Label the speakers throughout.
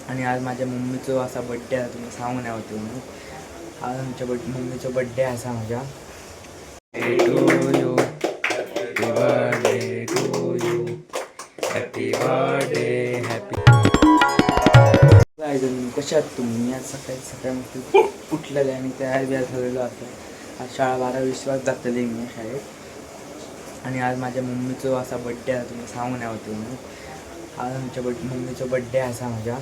Speaker 1: आणि आज माझ्या मम्मीचा असा बड्डे आहे, तुम्ही सांगू नाही होतो मी. आज आमच्या मम्मीचा बड्डे असा माझ्या. Birthday to you, happy birthday, happy. कशा आहात तुम्ही? आज सकाळी सकाळी मस्त उठलेले आणि तयार बियार झालेलो असं. आज शाळा 12-20 वाजता जातली मी शाळेत. आणि आज माझ्या मम्मीचा असा बड्डे आहे, तुम्ही सांगू नाही होतो मी. आज आमच्या मम्मीचा बड्डे असा माझ्या.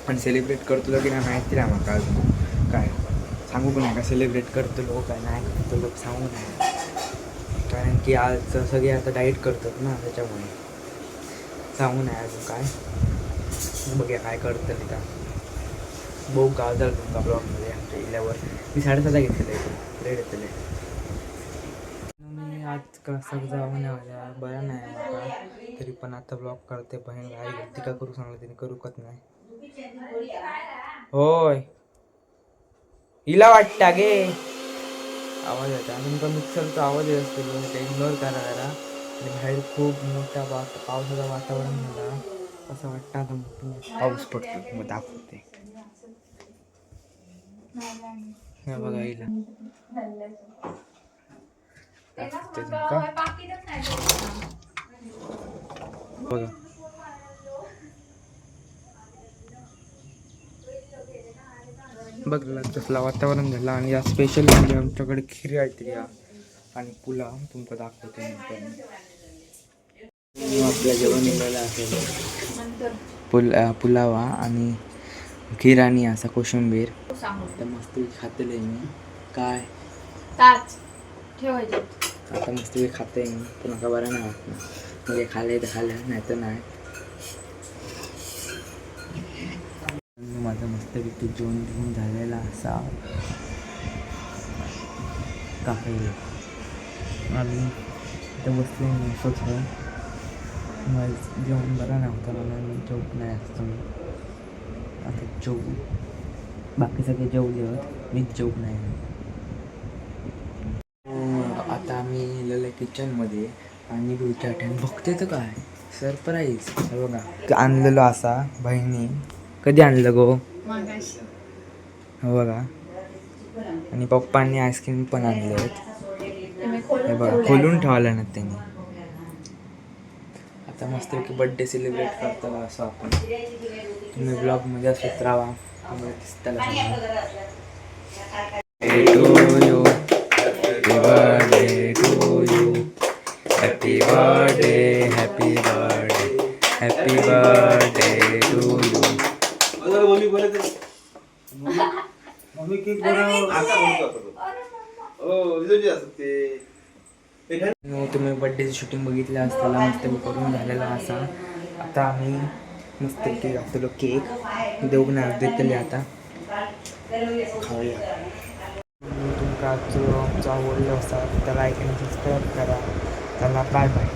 Speaker 1: आणि सेलिब्रेट करतो की नाही माहिती नाही माका अजून. काय सांगू पण नाही का सेलिब्रेट करतो काय नाही करतो सांगू नाही. कारण की आज सगळे आता डाईट करतात ना, त्याच्यामुळे सांगू नाही अजून काय. बघूया काय करतं तिथं. बघू गाव झालं तुमचा ब्लॉगमध्ये आमच्या इल्यावर. मी 7:30 घेतलेलं आहे, रेड येतले. मी आज क्लासात जाऊन आल्या बरं नाही मला, तरी पण आता ब्लॉग करते. बहीण आई ती का करू सांगलं तिने करूकच नाही. होय हिला वाटता गे आवाज येतो आणि तुमचा मिक्सरचा आवाज येत असतो, ते इग्नोर करा जरा. आणि बाहेर खूप मोठा पावसाचं वातावरण झाला असं वाटतं. आता पाऊस पडतो मग दाखवते. हे बघा हिला बघा बघला तसला वातावरण झालं. आणि या स्पेशल म्हणजे आमच्याकडे खीर आहे या आणि पुलाव तुमका दाखवते नंतर. आपल्या जेवण निघालं असेल पुलावा आणि खीर आणि असा कोशिंबीर तर मस्त खातेले मी. काय आता मस्त खाते मी, पण का बरं नाही वाटत. म्हणजे खाल्ले तर खाल्लं नाही तर नाही. माझं मस्तपैकी जेवण घेऊन झालेला असा काही आणि इथं बसले मी स्वतः. माझं जेवण बरं नव्हतं मला, मी जेवत नाही असतं. आता जेव बाकी सगळे जेवले होत, मीच जेवत नाही. आता आम्ही गेलेलो आहे किचनमध्ये आणि पुढच्या टाइम बघते तर काय सरप्राईज बघा आणलेलो असा बहिणी. कधी आणलं गो हो बघा. आणि पप्पांनी आईस्क्रीम पण आणले आहेत हे बघा, खोलून ठेवलं ना त्यांनी. आता मस्त की बड्डे सेलिब्रेट करताना असं आपण. तुम्ही ब्लॉगमध्ये असत राहा, आम्हाला दिसताला happy birthday, happy birthday, happy birthday to you. तुम्ही बड्डेची शूटिंग बघितलं असताना मस्त मी करून झालेला असा. आता आम्ही मस्त केक घातलो, केक देऊन देतले आता खाऊया. तुमका आजचं आमचं आवडलं असा तर लाईक आणि सबस्क्राईब करा. त्याला बाय बाय.